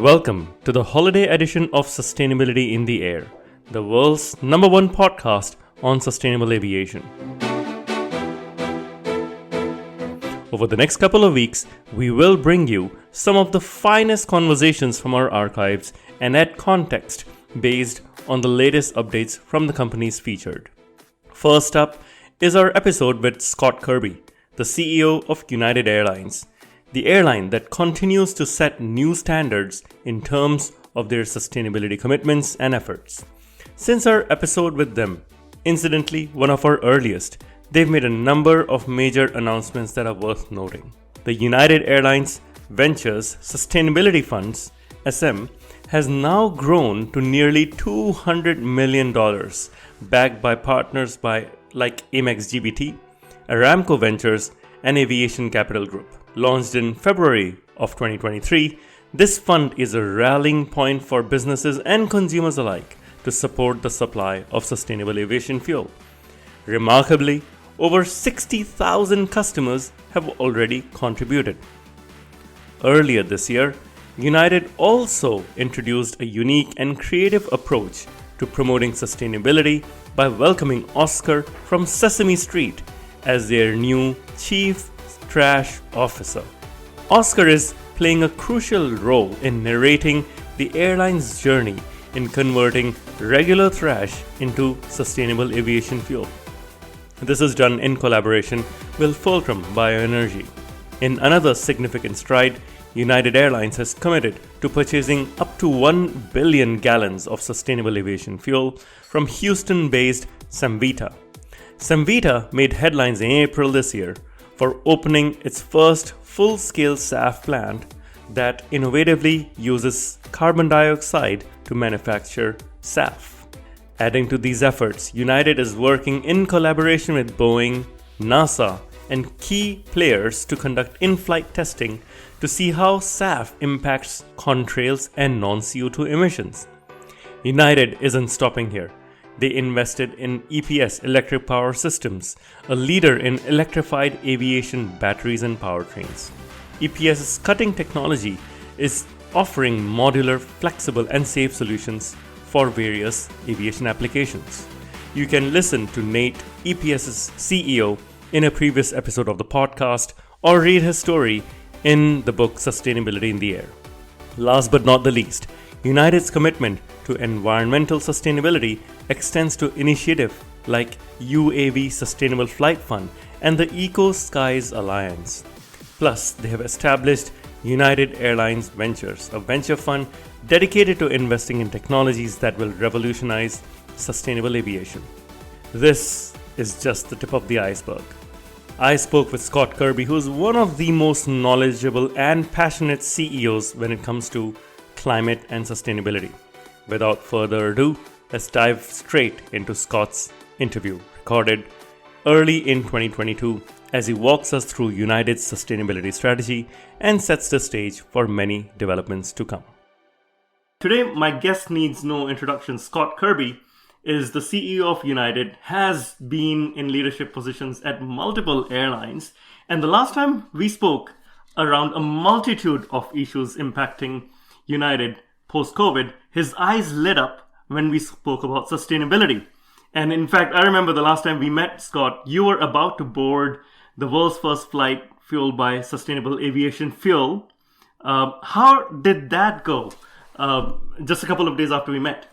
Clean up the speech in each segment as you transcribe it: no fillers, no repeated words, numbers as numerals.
Welcome to the holiday edition of Sustainability in the Air, the world's number one podcast on sustainable aviation. Over the next couple of weeks, we will bring you some of the finest conversations from our archives and add context based on the latest updates from the companies featured. First up is our episode with Scott Kirby, the CEO of United Airlines, the airline that continues to set new standards in terms of their sustainability commitments and efforts. Since our episode with them, incidentally one of our earliest, they've made a number of major announcements that are worth noting. The United Airlines Ventures Sustainability Funds, SM, has now grown to nearly $200 million, backed by partners like Amex GBT, Aramco Ventures, and Aviation Capital Group. Launched in February of 2023, this fund is a rallying point for businesses and consumers alike to support the supply of sustainable aviation fuel. Remarkably, over 60,000 customers have already contributed. Earlier this year, United also introduced a unique and creative approach to promoting sustainability by welcoming Oscar from Sesame Street as their new Chief Trash Officer. Oscar is playing a crucial role in narrating the airline's journey in converting regular trash into sustainable aviation fuel. This is done in collaboration with Fulcrum Bioenergy. In another significant stride, United Airlines has committed to purchasing up to 1 billion gallons of sustainable aviation fuel from Houston-based Cemvita. Cemvita made headlines in April this year for opening its first full-scale SAF plant that innovatively uses carbon dioxide to manufacture SAF. Adding to these efforts, United is working in collaboration with Boeing, NASA, and key players to conduct in-flight testing to see how SAF impacts contrails and non-CO2 emissions. United isn't stopping here. They invested in EPS Electric Power Systems, a leader in electrified aviation batteries and powertrains. EPS's cutting technology is offering modular, flexible, and safe solutions for various aviation applications. You can listen to Nate, EPS's CEO, in a previous episode of the podcast, or read his story in the book Sustainability in the Air. Last but not the least, United's commitment to environmental sustainability extends to initiatives like UAV Sustainable Flight Fund and the Eco Skies Alliance. Plus, they have established United Airlines Ventures, a venture fund dedicated to investing in technologies that will revolutionize sustainable aviation. This is just the tip of the iceberg. I spoke with Scott Kirby, who is one of the most knowledgeable and passionate CEOs when it comes to climate and sustainability. Without further ado, let's dive straight into Scott's interview, recorded early in 2022, as he walks us through United's sustainability strategy and sets the stage for many developments to come. Today, my guest needs no introduction. Scott Kirby is the CEO of United, has been in leadership positions at multiple airlines, and the last time we spoke around a multitude of issues impacting United post-COVID, his eyes lit up when we spoke about sustainability. And in fact, I remember the last time we met, Scott, you were about to board the world's first flight fueled by sustainable aviation fuel. How did that go just a couple of days after we met?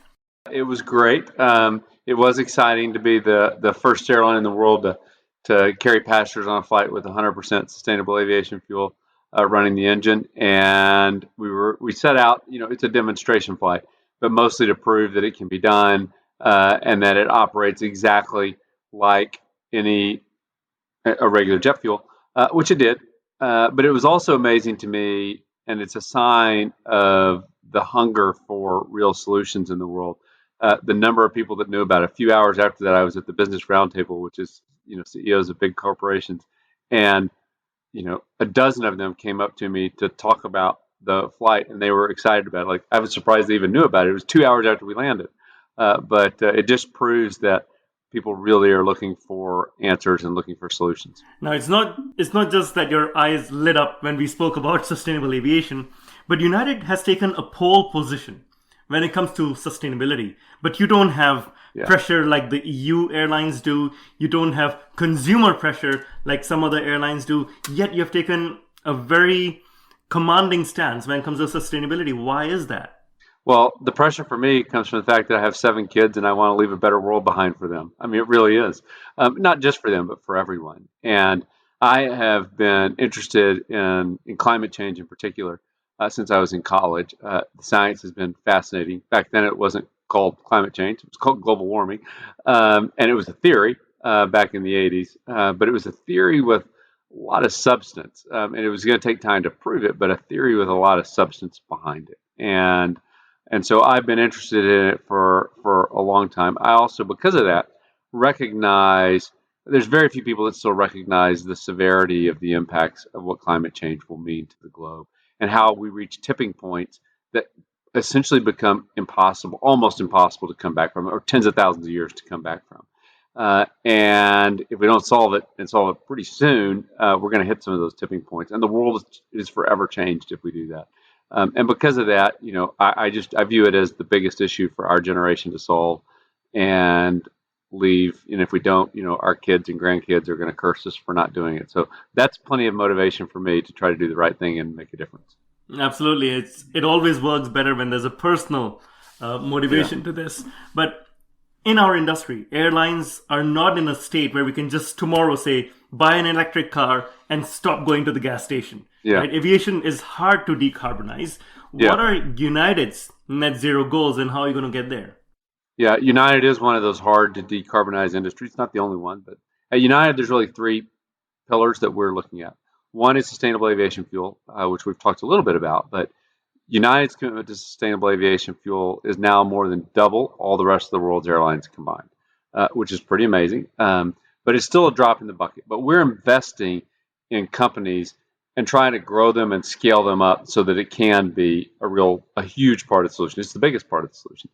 It was great. It was exciting to be the first airline in the world to carry passengers on a flight with 100% sustainable aviation fuel running the engine. And we set out, it's a demonstration flight, but mostly to prove that it can be done and that it operates exactly like a regular jet fuel, which it did. But it was also amazing to me, and it's a sign of the hunger for real solutions in the world. The number of people that knew about it. A few hours after that, I was at the Business Roundtable, which is, CEOs of big corporations. And, a dozen of them came up to me to talk about the flight, and they were excited about it. Like, I was surprised they even knew about it. It was 2 hours after we landed. But it just proves that people really are looking for answers and looking for solutions. Now, it's not just that your eyes lit up when we spoke about sustainable aviation, But United has taken a pole position when it comes to sustainability. But you don't have pressure like the EU airlines do. You don't have consumer pressure like some other airlines do. Yet you have taken a very commanding stance when it comes to sustainability. Why is that? Well, the pressure for me comes from the fact that I have 7 kids and I want to leave a better world behind for them. I mean, it really is. Not just for them, but for everyone. And I have been interested in climate change in particular since I was in college. The science has been fascinating. Back then, it wasn't called climate change, it was called global warming. And it was a theory back in the 80s, but it was a theory with a lot of substance. And it was going to take time to prove it, but a theory with a lot of substance behind it. And so I've been interested in it for a long time. I also, because of that, recognize there's very few people that still recognize the severity of the impacts of what climate change will mean to the globe and how we reach tipping points that essentially become impossible, almost impossible to come back from, or tens of thousands of years to come back from. And if we don't solve it and solve it pretty soon, we're going to hit some of those tipping points. And the world is forever changed if we do that. And because of that, I view it as the biggest issue for our generation to solve and leave. And if we don't, our kids and grandkids are going to curse us for not doing it. So that's plenty of motivation for me to try to do the right thing and make a difference. Absolutely. It always works better when there's a personal motivation to this. But in our industry, airlines are not in a state where we can just tomorrow say, buy an electric car and stop going to the gas station. Yeah. Right? Aviation is hard to decarbonize. What are United's net zero goals and how are you going to get there? Yeah, United is one of those hard to decarbonize industries. It's not the only one, but at United, there's really 3 pillars that we're looking at. One is sustainable aviation fuel, which we've talked a little bit about, but United's commitment to sustainable aviation fuel is now more than double all the rest of the world's airlines combined, which is pretty amazing. But it's still a drop in the bucket. But we're investing in companies and trying to grow them and scale them up so that it can be a huge part of the solution. It's the biggest part of the solution.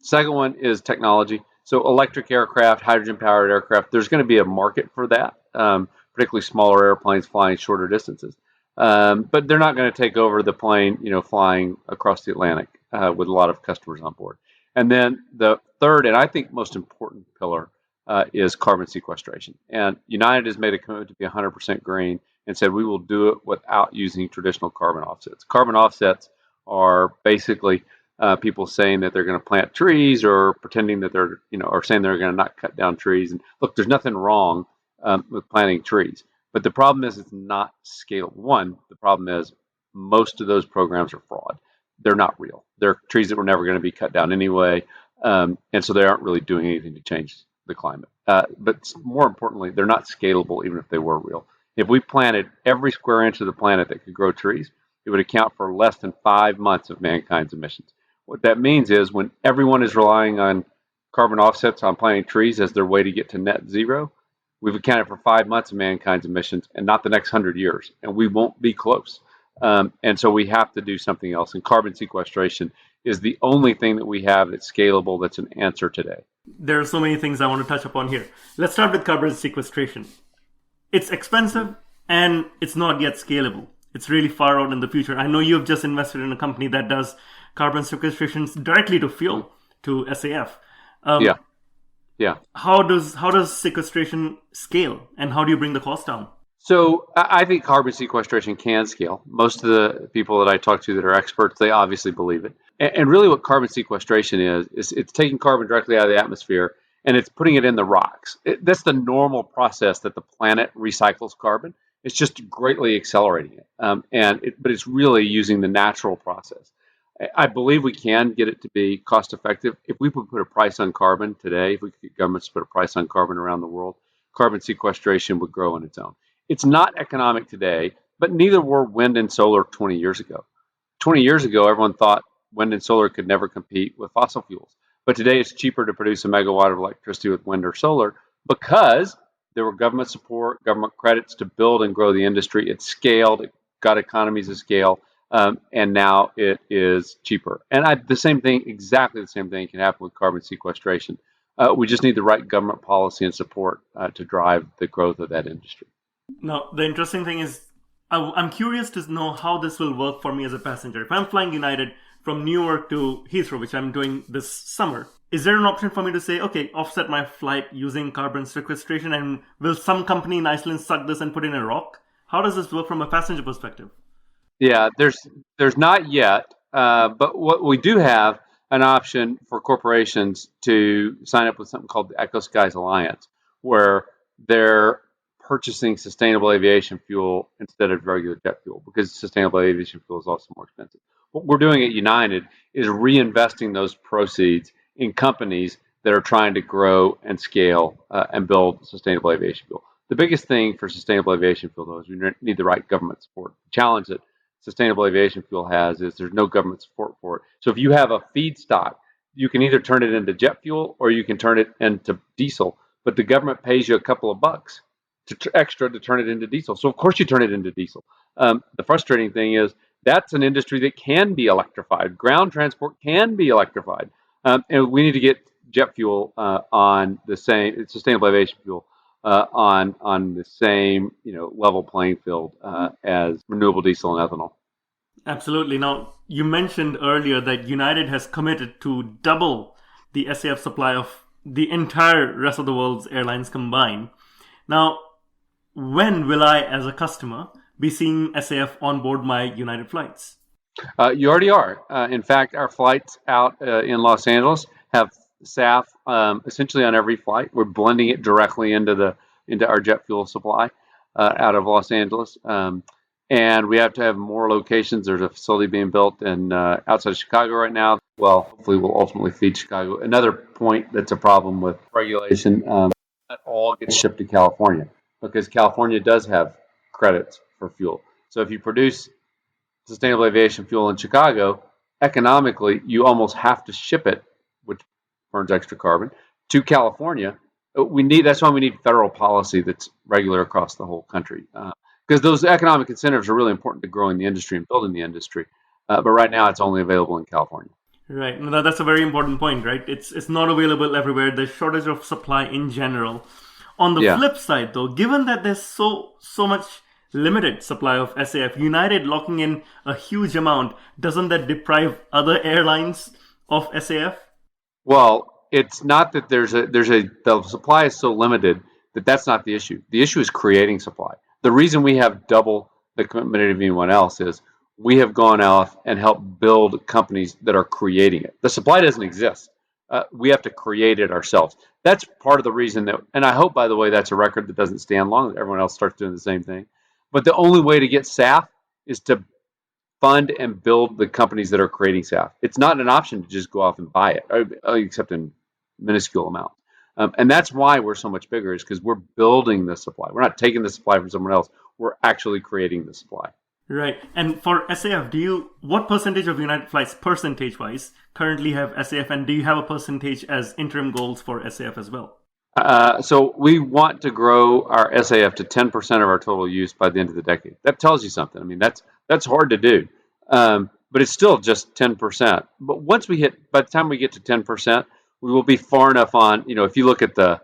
Second one is technology. So electric aircraft, hydrogen-powered aircraft, there's going to be a market for that, particularly smaller airplanes flying shorter distances. But they're not going to take over the plane, flying across the Atlantic with a lot of customers on board. And then the third, and I think most important pillar, is carbon sequestration. And United has made a commitment to be 100% green and said we will do it without using traditional carbon offsets. Carbon offsets are basically people saying that they're going to plant trees or pretending that they're, or saying they're going to not cut down trees. And look, there's nothing wrong with planting trees. But the problem is it's not scalable. One, the problem is most of those programs are fraud. They're not real. They're trees that were never going to be cut down anyway. And so they aren't really doing anything to change the climate. But more importantly, they're not scalable even if they were real. If we planted every square inch of the planet that could grow trees, it would account for less than 5 months of mankind's emissions. What that means is when everyone is relying on carbon offsets on planting trees as their way to get to net zero, we've accounted for 5 months of mankind's emissions and not the next 100 years, and we won't be close. And so we have to do something else, and carbon sequestration is the only thing that we have that's scalable, that's an answer today. There are so many things I want to touch upon here. Let's start with carbon sequestration. It's expensive and it's not yet scalable. It's really far out in the future. I know you've just invested in a company that does carbon sequestration directly to fuel, to SAF. Yeah. How does sequestration scale, and how do you bring the cost down? So I think carbon sequestration can scale. Most of the people that I talk to that are experts, they obviously believe it. And really what carbon sequestration is it's taking carbon directly out of the atmosphere and it's putting it in the rocks. That's the normal process that the planet recycles carbon. It's just greatly accelerating it. But it's really using the natural process. I believe we can get it to be cost effective. If we could put a price on carbon today, if we could get governments to put a price on carbon around the world, carbon sequestration would grow on its own. It's not economic today, but neither were wind and solar 20 years ago. 20 years ago, everyone thought wind and solar could never compete with fossil fuels. But today it's cheaper to produce a megawatt of electricity with wind or solar because there were government support, government credits to build and grow the industry. It scaled, it got economies of scale. And now it is cheaper. And exactly the same thing can happen with carbon sequestration. We just need the right government policy and support to drive the growth of that industry. Now, the interesting thing is I'm curious to know how this will work for me as a passenger. If I'm flying United from New York to Heathrow, which I'm doing this summer, is there an option for me to say, okay, offset my flight using carbon sequestration, and will some company in Iceland suck this and put in a rock? How does this work from a passenger perspective? Yeah, there's not yet, but what we do have an option for corporations to sign up with something called the Eco Skies Alliance, where they're purchasing sustainable aviation fuel instead of regular jet fuel, because sustainable aviation fuel is also more expensive. What we're doing at United is reinvesting those proceeds in companies that are trying to grow and scale and build sustainable aviation fuel. The biggest thing for sustainable aviation fuel, though, is we need the right government support. The challenge that sustainable aviation fuel has is there's no government support for it. So if you have a feedstock, you can either turn it into jet fuel or you can turn it into diesel, but the government pays you a couple of bucks extra to turn it into diesel. So of course you turn it into diesel. The frustrating thing is that's an industry that can be electrified. Ground transport can be electrified, and we need to get jet fuel on the same sustainable aviation fuel on the same level playing field as renewable diesel and ethanol. Absolutely. Now, you mentioned earlier that United has committed to double the SAF supply of the entire rest of the world's airlines combined. Now, when will I, as a customer, be seeing SAF on board my United flights? You already are. In fact, our flights out in Los Angeles have SAF essentially on every flight. We're blending it directly into our jet fuel supply out of Los Angeles. And we have to have more locations. There's a facility being built in outside of Chicago right now. Well, hopefully we'll ultimately feed Chicago. Another point that's a problem with regulation, that all gets shipped to California because California does have credits for fuel. So if you produce sustainable aviation fuel in Chicago, economically, you almost have to ship it, which burns extra carbon, to California. That's why we need federal policy that's regular across the whole country. Because those economic incentives are really important to growing the industry and building the industry. But right now, it's only available in California. Right. No, that's a very important point, right? It's not available everywhere. There's shortage of supply in general. On the flip side, though, given that there's so much limited supply of SAF, United locking in a huge amount, doesn't that deprive other airlines of SAF? Well, it's not that the supply is so limited that's not the issue. The issue is creating supply. The reason we have double the commitment of anyone else is we have gone out and helped build companies that are creating it. The supply doesn't exist. We have to create it ourselves. That's part of the reason and I hope, by the way, that's a record that doesn't stand long, that everyone else starts doing the same thing. But the only way to get SAF is to fund and build the companies that are creating SAF. It's not an option to just go off and buy it, except in minuscule amounts. And that's why we're so much bigger, is because we're building the supply. We're not taking the supply from someone else. We're actually creating the supply. Right. And for SAF, what percentage of United flights, percentage-wise, currently have SAF, and do you have a percentage as interim goals for SAF as well? So we want to grow our SAF to 10% of our total use by the end of the decade. That tells you something. I mean, that's hard to do, but it's still just 10%. But by the time we get to 10%, we will be far enough on. If you look at the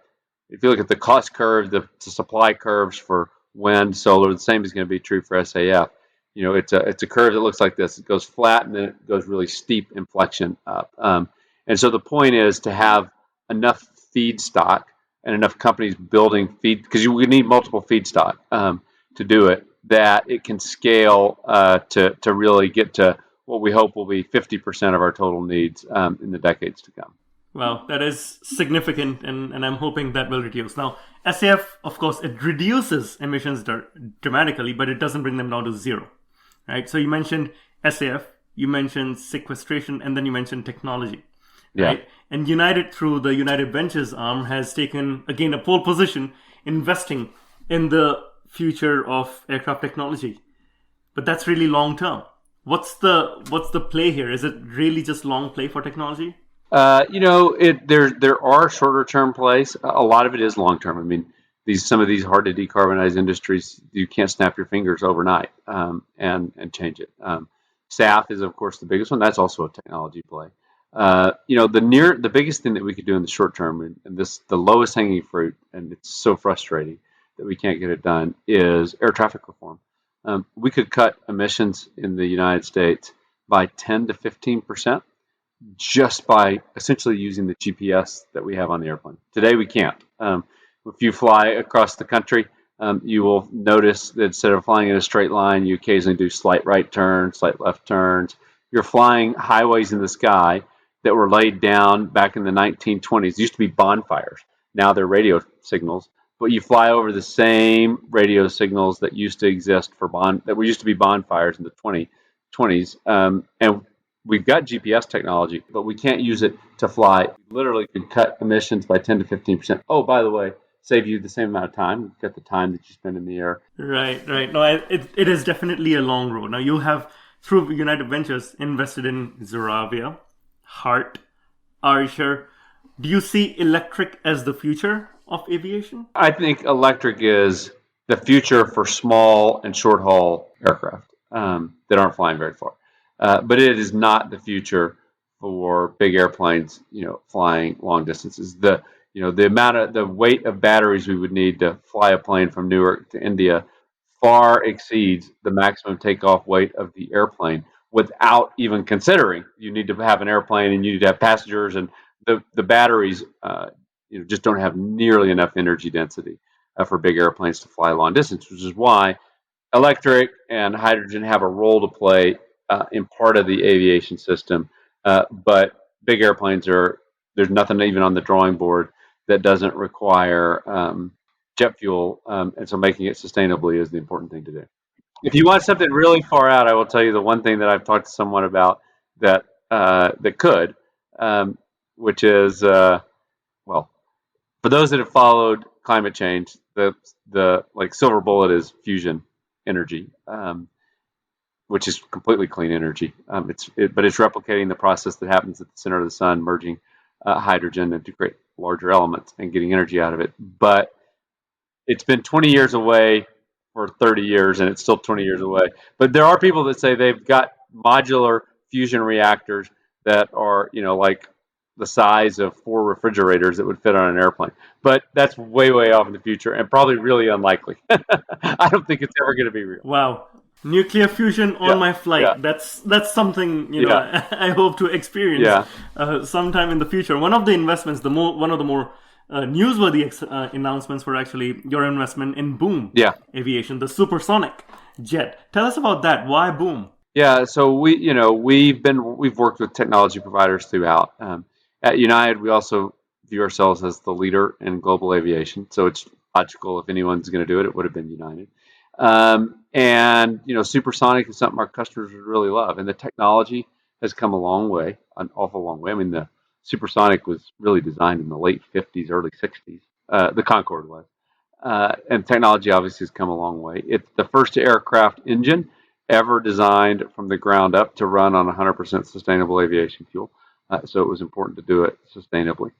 cost curve, the supply curves for wind, solar, the same is going to be true for SAF. It's a curve that looks like this. It goes flat and then it goes really steep inflection up. And so the point is to have enough feedstock and enough companies building feed, because we need multiple feedstock to do it, that it can scale to really get to what we hope will be 50% of our total needs in the decades to come. Wow, that is significant, and I'm hoping that will reduce. Now, SAF, of course, it reduces emissions dramatically, but it doesn't bring them down to zero, right? So you mentioned SAF, you mentioned sequestration, and then you mentioned technology. Right? Yeah. And United, through the United Ventures arm, has taken, again, a pole position investing in the future of aircraft technology. But that's really long term. What's the play here? Is it really just long play for technology? There are shorter term plays. A lot of it is long term. I mean, some of these hard to decarbonize industries, you can't snap your fingers overnight and change it. SAF is, of course, the biggest one. That's also a technology play. The biggest thing that we could do in the short term, and the lowest hanging fruit, and it's so frustrating that we can't get it done, is air traffic reform. we could cut emissions in the United States by 10 to 15% just by essentially using the GPS that we have on the airplane. Today we can't. If you fly across the country, you will notice that instead of flying in a straight line, you occasionally do slight right turns, slight left turns. You're flying highways in the sky that were laid down back in the 1920s. It used to be bonfires. Now they're radio signals. But you fly over the same radio signals that used to exist that used to be bonfires in the 2020s. And we've got GPS technology, but we can't use it to fly. We literally could cut emissions by 10 to 15%. Oh, by the way, save you the same amount of time. You've got the time that you spend in the air. Right. No, it is definitely a long road. Now, you have, through United Ventures, invested in Zoravia, Heart, Archer. Do you see electric as the future of aviation? I think electric is the future for small and short haul aircraft that aren't flying very far. But it is not the future for big airplanes, flying long distances. The weight of batteries we would need to fly a plane from Newark to India far exceeds the maximum takeoff weight of the airplane, without even considering you need to have an airplane and you need to have passengers, and the batteries just don't have nearly enough energy density for big airplanes to fly long distance, which is why electric and hydrogen have a role to play in part of the aviation system. But big airplanes there's nothing even on the drawing board that doesn't require jet fuel. And so making it sustainably is the important thing to do. If you want something really far out, I will tell you the one thing that I've talked to someone about that could, which is, for those that have followed climate change, the silver bullet is fusion energy, which is completely clean energy. But it's replicating the process that happens at the center of the sun, merging hydrogen into create larger elements and getting energy out of it. But it's been 20 years away for 30 years, and it's still 20 years away. But there are people that say they've got modular fusion reactors that are, like the size of 4 refrigerators that would fit on an airplane. But that's way, way off in the future and probably really unlikely. I don't think it's ever going to be real. Wow. Nuclear fusion on my flight. Yeah. That's something I hope to experience sometime in the future. One of the investments, one of the more newsworthy announcements were actually your investment in Boom Aviation, the supersonic jet. Tell us about that. Why Boom? Yeah, so we've worked with technology providers throughout. At United, we also view ourselves as the leader in global aviation. So it's logical, if anyone's going to do it, it would have been United. And supersonic is something our customers would really love, and the technology has come a long way, an awful long way. I mean, the supersonic was really designed in the late 50s, early 60s. The Concorde was, and technology obviously has come a long way. It's the first aircraft engine ever designed from the ground up to run on 100% sustainable aviation fuel. So it was important to do it sustainably.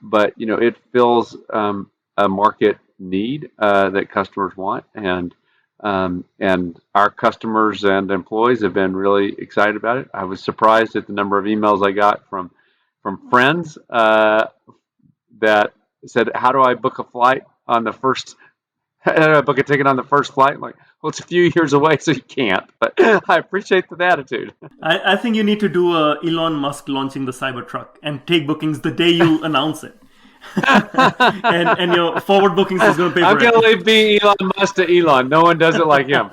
But it fills a market need that customers want, and our customers and employees have been really excited about it. I was surprised at the number of emails I got from friends that said, "How do I book a flight on the first? How do I book a ticket on the first flight?" I'm like, well, it's a few years away, so you can't. But I appreciate the attitude. I think you need to do Elon Musk launching the Cybertruck and take bookings the day you announce it. and your forward bookings is going to pay for it. I'm going to leave being Elon Musk to Elon. No one does it like him.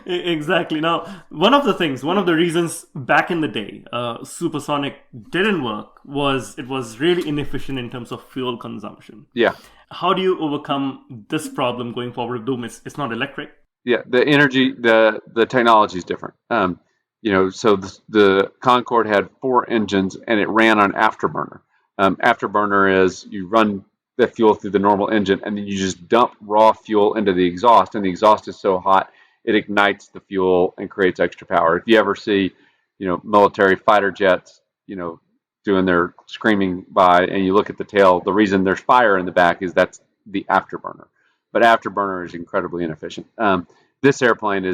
Exactly. Now, one of the reasons back in the day supersonic didn't work was it was really inefficient in terms of fuel consumption. Yeah. How do you overcome this problem going forward with Boom? It's not electric. Yeah, the energy, the technology is different. So the Concorde had 4 engines and it ran on afterburner. Afterburner is you run the fuel through the normal engine and then you just dump raw fuel into the exhaust, and the exhaust is so hot it ignites the fuel and creates extra power. If you ever see, military fighter jets, doing their screaming by, and you look at the tail, the reason there's fire in the back is that's the afterburner. But afterburner is incredibly inefficient. This airplane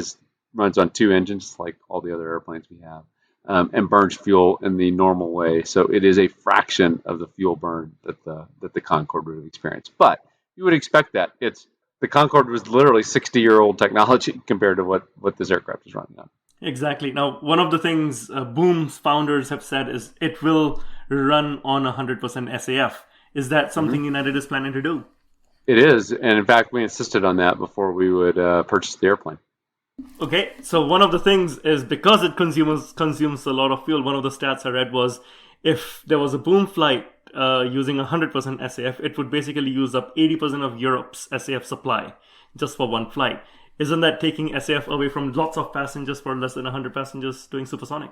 runs on 2 engines, like all the other airplanes we have. And burns fuel in the normal way, so it is a fraction of the fuel burn that the Concorde would have experienced. But you would expect that. It's The Concorde was literally 60-year-old technology compared to what this aircraft is running on. Exactly. Now, one of the things Boom's founders have said is it will run on 100% SAF. Is that something United is planning to do? It is, and in fact, we insisted on that before we would purchase the airplane. Okay, so one of the things is because it consumes a lot of fuel. One of the stats I read was if there was a Boom flight using 100% SAF, it would basically use up 80% of Europe's SAF supply just for one flight. Isn't that taking SAF away from lots of passengers for less than 100 passengers doing supersonic?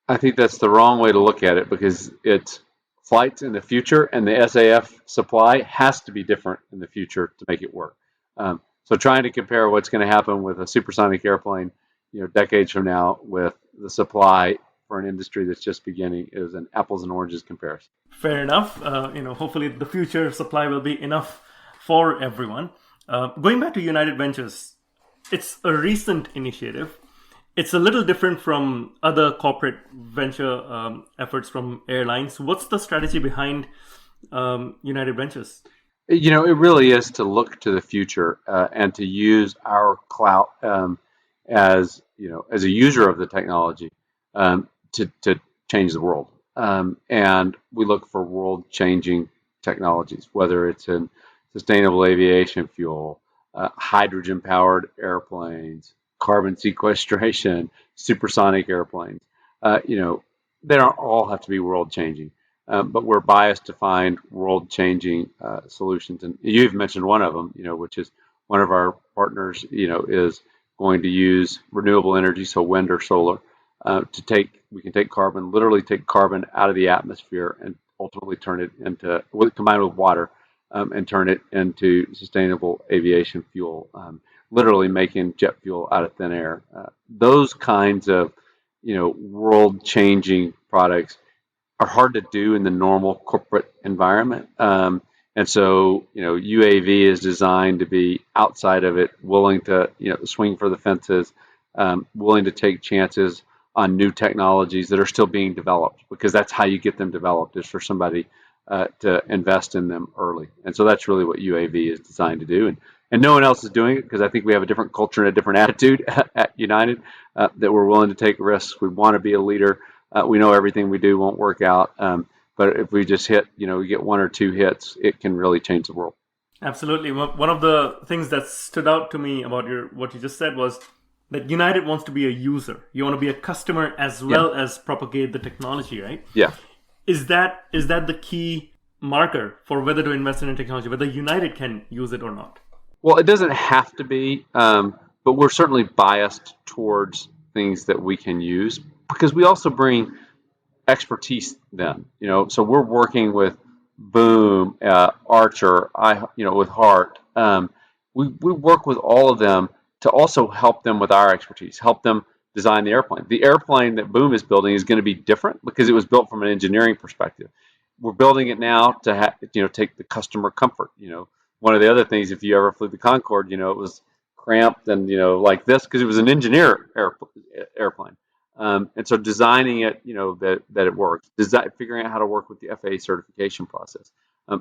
I think that's the wrong way to look at it because it's flights in the future, and the SAF supply has to be different in the future to make it work. So trying to compare what's going to happen with a supersonic airplane, decades from now, with the supply for an industry that's just beginning is an apples and oranges comparison. Fair enough. Hopefully the future supply will be enough for everyone. Going back to United Ventures, it's a recent initiative. It's a little different from other corporate venture efforts from airlines. What's the strategy behind United Ventures? It really is to look to the future and to use our clout as a user of the technology to change the world. And we look for world-changing technologies, whether it's in sustainable aviation fuel, hydrogen-powered airplanes, carbon sequestration, supersonic airplanes. They don't all have to be world-changing. But we're biased to find world-changing solutions, and you've mentioned one of them, which is one of our partners, is going to use renewable energy, so wind or solar, we can literally take carbon out of the atmosphere and ultimately turn it into, combined with water, and turn it into sustainable aviation fuel, literally making jet fuel out of thin air. Those kinds of, world-changing products are hard to do in the normal corporate environment. And so, UAV is designed to be outside of it, willing to, swing for the fences, willing to take chances on new technologies that are still being developed, because that's how you get them developed, is for somebody to invest in them early. And so that's really what UAV is designed to do. And no one else is doing it, because I think we have a different culture and a different attitude at United, that we're willing to take risks. We want to be a leader. We know everything we do won't work out, but if we just we get one or two hits, it can really change the world. Absolutely. One of the things that stood out to me about what you just said was that United wants to be a user. You want to be a customer as well as propagate the technology, right? Yeah. Is that the key marker for whether to invest in a technology, whether United can use it or not? Well, it doesn't have to be, but we're certainly biased towards things that we can use, because we also bring expertise then, so we're working with Boom, Archer, with Hart. We work with all of them to also help them with our expertise, help them design the airplane. The airplane that Boom is building is going to be different because it was built from an engineering perspective. We're building it now to take the customer comfort. One of the other things, if you ever flew the Concorde, it was cramped and like this because it was an engineer airplane. And so designing it, that it works, figuring out how to work with the FAA certification process.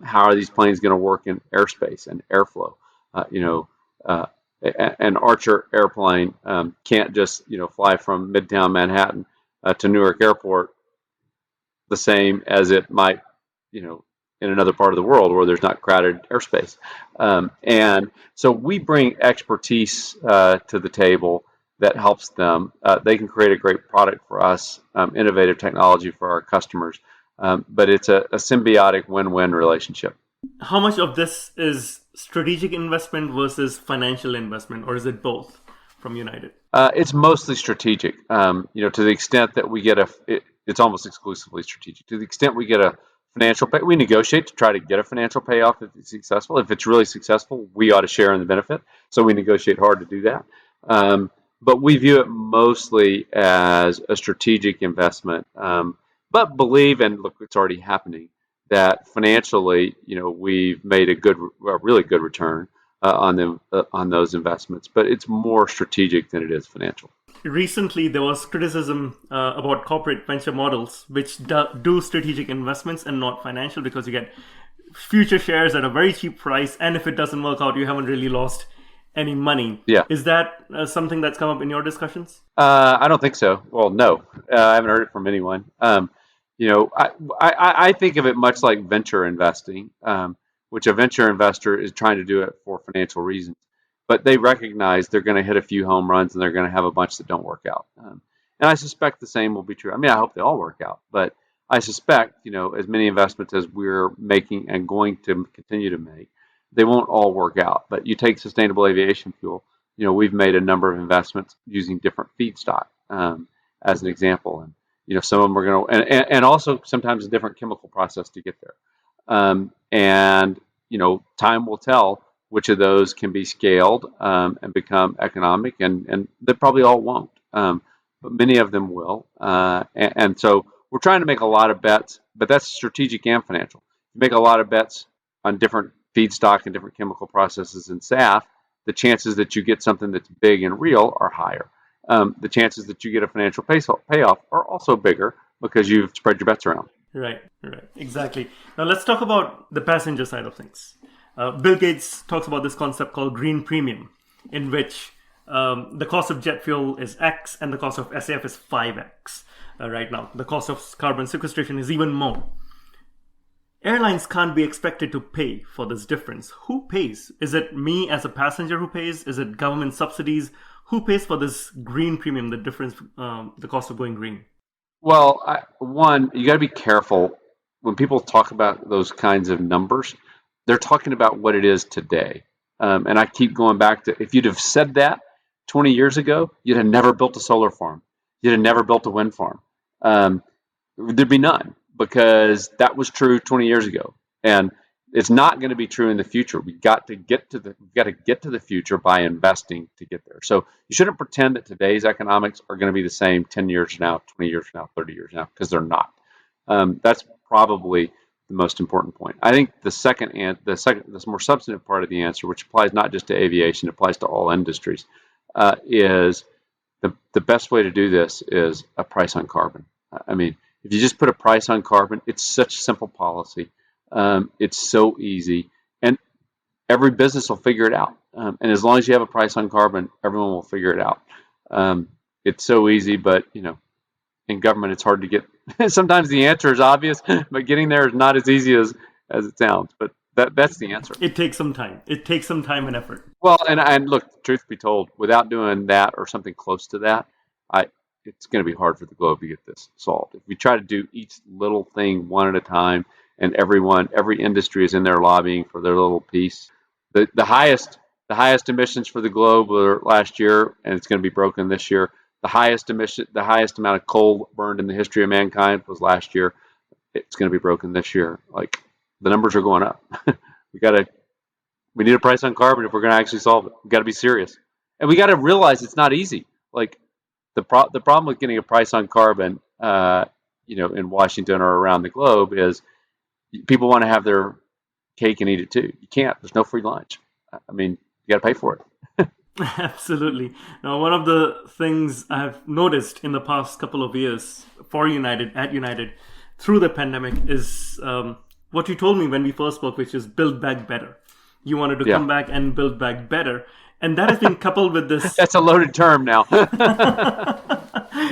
How are these planes going to work in airspace and airflow? An Archer airplane can't just, fly from Midtown Manhattan to Newark Airport the same as it might, in another part of the world where there's not crowded airspace. And so we bring expertise to the table that helps them. They can create a great product for us, innovative technology for our customers, but it's a symbiotic win-win relationship. How much of this is strategic investment versus financial investment, or is it both from United? It's mostly strategic. To the extent that we get it's almost exclusively strategic. To the extent we get a financial pay, we negotiate to try to get a financial payoff if it's successful. If it's really successful, we ought to share in the benefit. So we negotiate hard to do that. But we view it mostly as a strategic investment. But believe, and look, it's already happening, that financially, we've made a really good return on those investments. But it's more strategic than it is financial. Recently, there was criticism about corporate venture models, which do strategic investments and not financial, because you get future shares at a very cheap price, and if it doesn't work out, you haven't really lost any money. Yeah. Is that something that's come up in your discussions? I don't think so. Well, no, I haven't heard it from anyone. I think of it much like venture investing, which a venture investor is trying to do it for financial reasons, but they recognize they're going to hit a few home runs and they're going to have a bunch that don't work out. And I suspect the same will be true. I mean, I hope they all work out, but I suspect, as many investments as we're making and going to continue to make, they won't all work out. But you take sustainable aviation fuel. We've made a number of investments using different feedstock as an example, and some of them are going to, and also sometimes a different chemical process to get there. And time will tell which of those can be scaled and become economic, and they probably all won't, but many of them will. And so we're trying to make a lot of bets, but that's strategic and financial. You make a lot of bets on different feedstock and different chemical processes in SAF. The chances that you get something that's big and real are higher. The chances that you get a financial payoff are also bigger because you've spread your bets around. Right, exactly. Now let's talk about the passenger side of things. Bill Gates talks about this concept called green premium, in which the cost of jet fuel is X and the cost of SAF is 5X right now. The cost of carbon sequestration is even more. Airlines can't be expected to pay for this difference. Who pays? Is it me as a passenger who pays? Is it government subsidies? Who pays for this green premium, the difference, the cost of going green? Well, one, you got to be careful when people talk about those kinds of numbers. They're talking about what it is today. And I keep going back to, if you'd have said that 20 years ago, you'd have never built a solar farm. You'd have never built a wind farm. There'd be none, because that was true 20 years ago. And it's not going to be true in the future. We've got to get to the future by investing to get there. So you shouldn't pretend that today's economics are going to be the same 10 years from now, 20 years from now, 30 years from now, because they're not. That's probably the most important point. I think the more substantive part of the answer, which applies not just to aviation, it applies to all industries, is the best way to do this is a price on carbon. I mean, if you just put a price on carbon, it's such simple policy. It's so easy, and every business will figure it out. And as long as you have a price on carbon, everyone will figure it out. It's so easy, but in government, it's hard to get. Sometimes the answer is obvious, but getting there is not as easy as it sounds. But that's the answer. It takes some time. It takes some time and effort. Well, and look, truth be told, without doing that or something close to that, it's going to be hard for the globe to get this solved. If we try to do each little thing one at a time, and every industry is in there lobbying for their little piece. The highest emissions for the globe were last year, and it's going to be broken this year. The highest amount of coal burned in the history of mankind was last year. It's going to be broken this year. Like, the numbers are going up. We need a price on carbon if we're going to actually solve it. We got to be serious, and we got to realize it's not easy. Like, the problem with getting a price on carbon, in Washington or around the globe is, people want to have their cake and eat it too. You can't. There's no free lunch. I mean, you got to pay for it. Absolutely. Now, one of the things I've noticed in the past couple of years at United, through the pandemic, is what you told me when we first spoke, which is build back better. You wanted to come back and build back better. And that has been coupled with this. That's a loaded term now.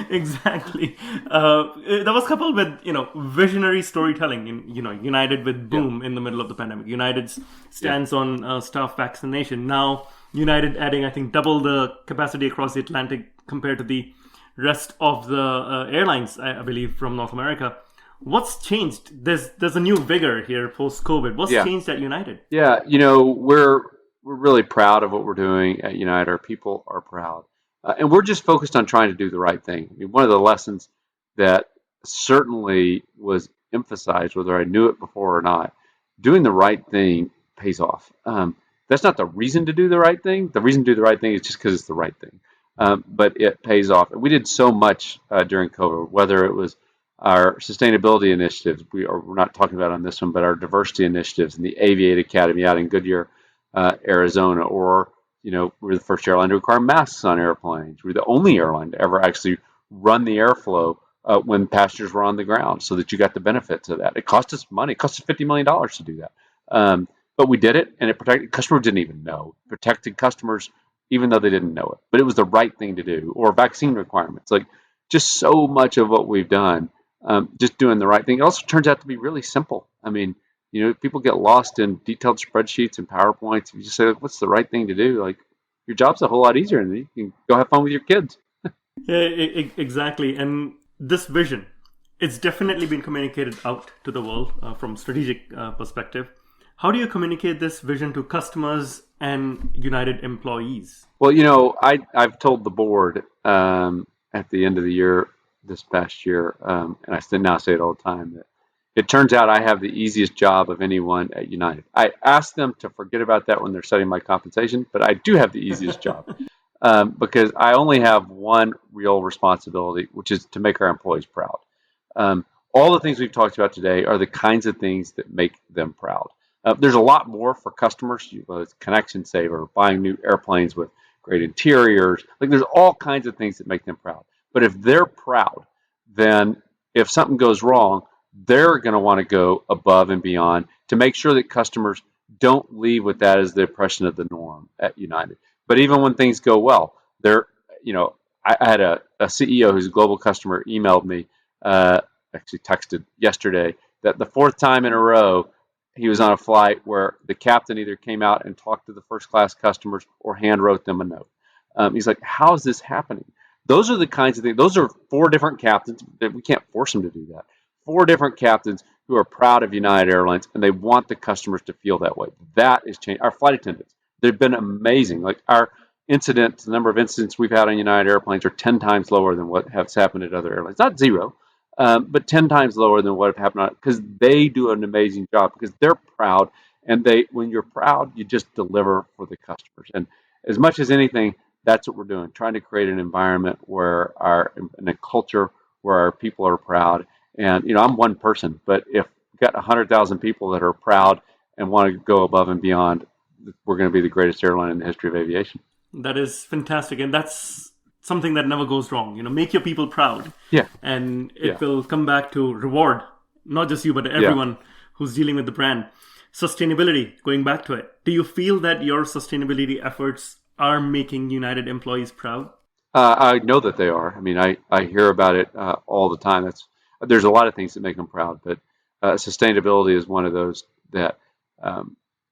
Exactly. That was coupled with, visionary storytelling. United with boom in the middle of the pandemic. United's stance on staff vaccination. Now, United adding, I think, double the capacity across the Atlantic compared to the rest of the airlines, I believe, from North America. What's changed? There's a new vigor here post-COVID. What's changed at United? Yeah, we're really proud of what we're doing at United. Our people are proud. And we're just focused on trying to do the right thing. I mean, one of the lessons that certainly was emphasized, whether I knew it before or not, doing the right thing pays off. That's not the reason to do the right thing. The reason to do the right thing is just because it's the right thing. But it pays off. And we did so much during COVID, whether it was our sustainability initiatives, we're not talking about on this one, but our diversity initiatives and the Aviate Academy out in Goodyear, Arizona, or we're the first airline to require masks on airplanes. We're the only airline to ever actually run the airflow when passengers were on the ground, so that you got the benefits of that. It cost us money. It cost us $50 million to do that. But we did it, and it protected customers. Didn't even know protected customers, even though they didn't know it. But it was the right thing to do. Or vaccine requirements, like just so much of what we've done, just doing the right thing. It also turns out to be really simple. I mean, people get lost in detailed spreadsheets and PowerPoints. You just say, what's the right thing to do? Like, your job's a whole lot easier, and you can go have fun with your kids. Yeah, exactly. And this vision, it's definitely been communicated out to the world from strategic perspective. How do you communicate this vision to customers and United employees? Well, I've told the board at the end of the year, this past year, and I still now say it all the time, that it turns out I have the easiest job of anyone at United. I ask them to forget about that when they're setting my compensation, but I do have the easiest job because I only have one real responsibility, which is to make our employees proud. All the things we've talked about today are the kinds of things that make them proud. There's a lot more for customers, it's connection saver, buying new airplanes with great interiors. Like, there's all kinds of things that make them proud. But if they're proud, then if something goes wrong, they're going to want to go above and beyond to make sure that customers don't leave with that as the impression of the norm at United. But even when things go well, I had a CEO who's a global customer emailed me, actually texted yesterday, that the fourth time in a row he was on a flight where the captain either came out and talked to the first class customers or hand wrote them a note. He's like, how is this happening? Those are the kinds of things. Those are four different captains. We can't force them to do that. Four different captains who are proud of United Airlines, and they want the customers to feel that way. That is change. Our flight attendants, they've been amazing. Like, our the number of incidents we've had on United airplanes are 10 times lower than what has happened at other airlines. Not zero, but 10 times lower than what have happened because they do an amazing job, because they're proud. And when you're proud, you just deliver for the customers. And as much as anything, that's what we're doing, trying to create an environment in a culture where our people are proud. And, I'm one person, but if we've got 100,000 people that are proud and want to go above and beyond, we're going to be the greatest airline in the history of aviation. That is fantastic. And that's something that never goes wrong. Make your people proud. Yeah. And it will come back to reward, not just you, but everyone who's dealing with the brand. Sustainability, going back to it. Do you feel that your sustainability efforts are making United employees proud? I know that they are. I mean, I hear about it all the time. There's a lot of things that make them proud, but sustainability is one of those that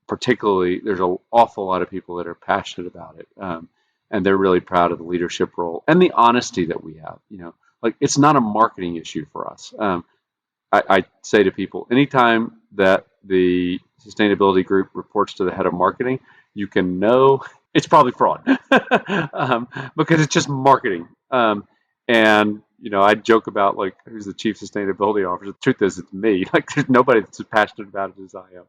particularly there's an awful lot of people that are passionate about it. And they're really proud of the leadership role and the honesty that we have. Like, it's not a marketing issue for us. I say to people, anytime that the sustainability group reports to the head of marketing, you can know it's probably fraud because it's just marketing. And I joke about, like, who's the chief sustainability officer. The truth is, it's me. Like, there's nobody that's as passionate about it as I am.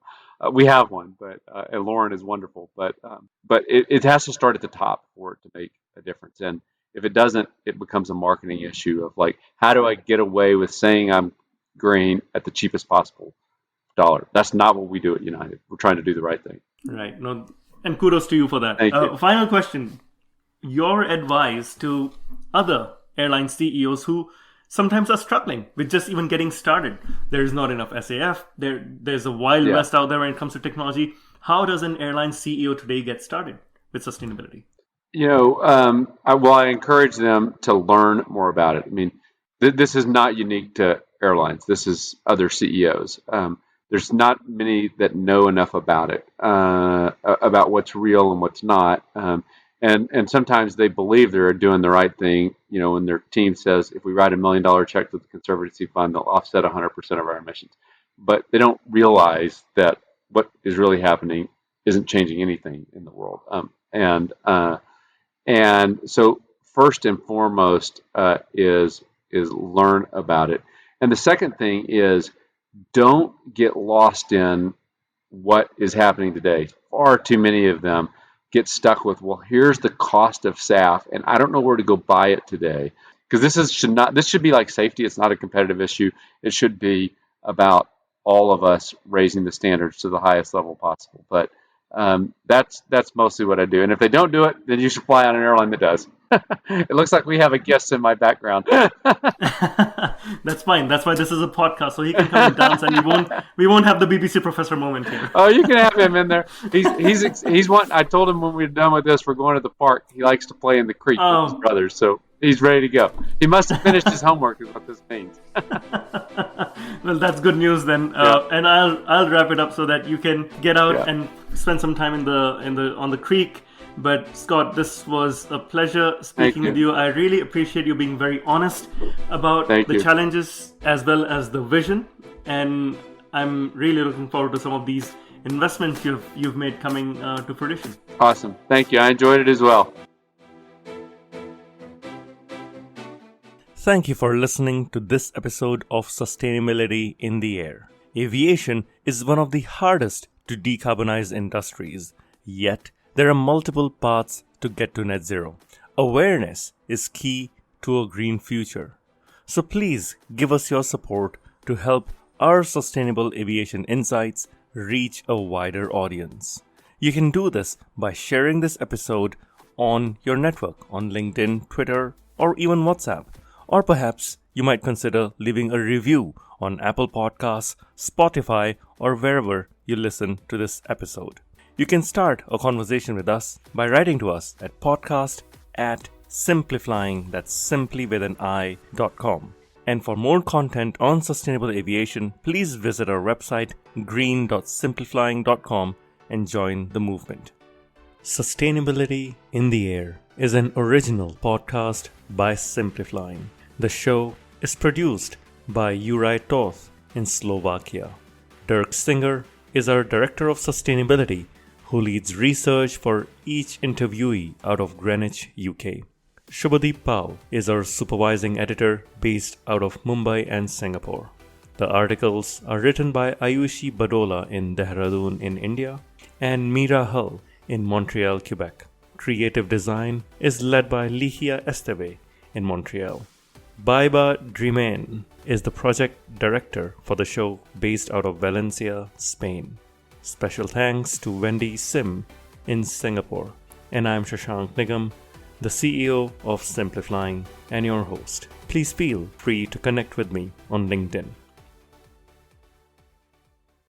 We have one, but and Lauren is wonderful. But it has to start at the top for it to make a difference. And if it doesn't, it becomes a marketing issue of, like, how do I get away with saying I'm green at the cheapest possible dollar? That's not what we do at United. We're trying to do the right thing. Right. No, and kudos to you for that. Thank you. Final question. Your advice to other airline CEOs who sometimes are struggling with just even getting started. There's not enough SAF. There's a wild west out there when it comes to technology. How does an airline CEO today get started with sustainability? I encourage them to learn more about it. I mean, this is not unique to airlines. This is other CEOs. There's not many that know enough about it, about what's real and what's not. And sometimes they believe they're doing the right thing, when their team says, if we write $1 million check to the Conservancy Fund, they'll offset 100% of our emissions. But they don't realize that what is really happening isn't changing anything in the world. And so first and foremost is learn about it. And the second thing is, don't get lost in what is happening today. Far too many of them get stuck with, well, here's the cost of SAF, and I don't know where to go buy it today. Because this should be like safety. It's not a competitive issue. It should be about all of us raising the standards to the highest level possible. But that's mostly what I do. And if they don't do it, then you should fly on an airline that does. It looks like we have a guest in my background. That's fine. That's why this is a podcast, so he can come and dance, and we won't have the BBC professor moment here. Oh, you can have him in there. He's one. I told him when we're done with this, we're going to the park. He likes to play in the creek with his brothers, so he's ready to go. He must have finished his homework, is what this means. Well, that's good news then. And I'll wrap it up so that you can get out and spend some time on the creek. But Scott, this was a pleasure speaking with you. I really appreciate you being very honest about the challenges as well as the vision. And I'm really looking forward to some of these investments you've made coming to fruition. Awesome. Thank you. I enjoyed it as well. Thank you for listening to this episode of Sustainability in the Air. Aviation is one of the hardest to decarbonize industries, yet there are multiple paths to get to net zero. Awareness is key to a green future. So please give us your support to help our sustainable aviation insights reach a wider audience. You can do this by sharing this episode on your network, on LinkedIn, Twitter, or even WhatsApp. Or perhaps you might consider leaving a review on Apple Podcasts, Spotify, or wherever you listen to this episode. You can start a conversation with us by writing to us at podcast@simpliflying, that's simply with an i.com. And for more content on sustainable aviation, please visit our website green.simplifying.com and join the movement. Sustainability in the Air is an original podcast by Simplifying. The show is produced by Juraj Toth in Slovakia. Dirk Singer is our Director of Sustainability, who leads research for each interviewee out of Greenwich, UK. Shubhadeep Pau is our supervising editor based out of Mumbai and Singapore. The articles are written by Ayushi Badola in Dehradun in India and Meera Hull in Montreal, Quebec. Creative design is led by Ligia Esteve in Montreal. Baiba Drimen is the project director for the show based out of Valencia, Spain. Special thanks to Wendy Sim in Singapore. And I'm Shashank Nigam, the CEO of Simplifying and your host. Please feel free to connect with me on LinkedIn.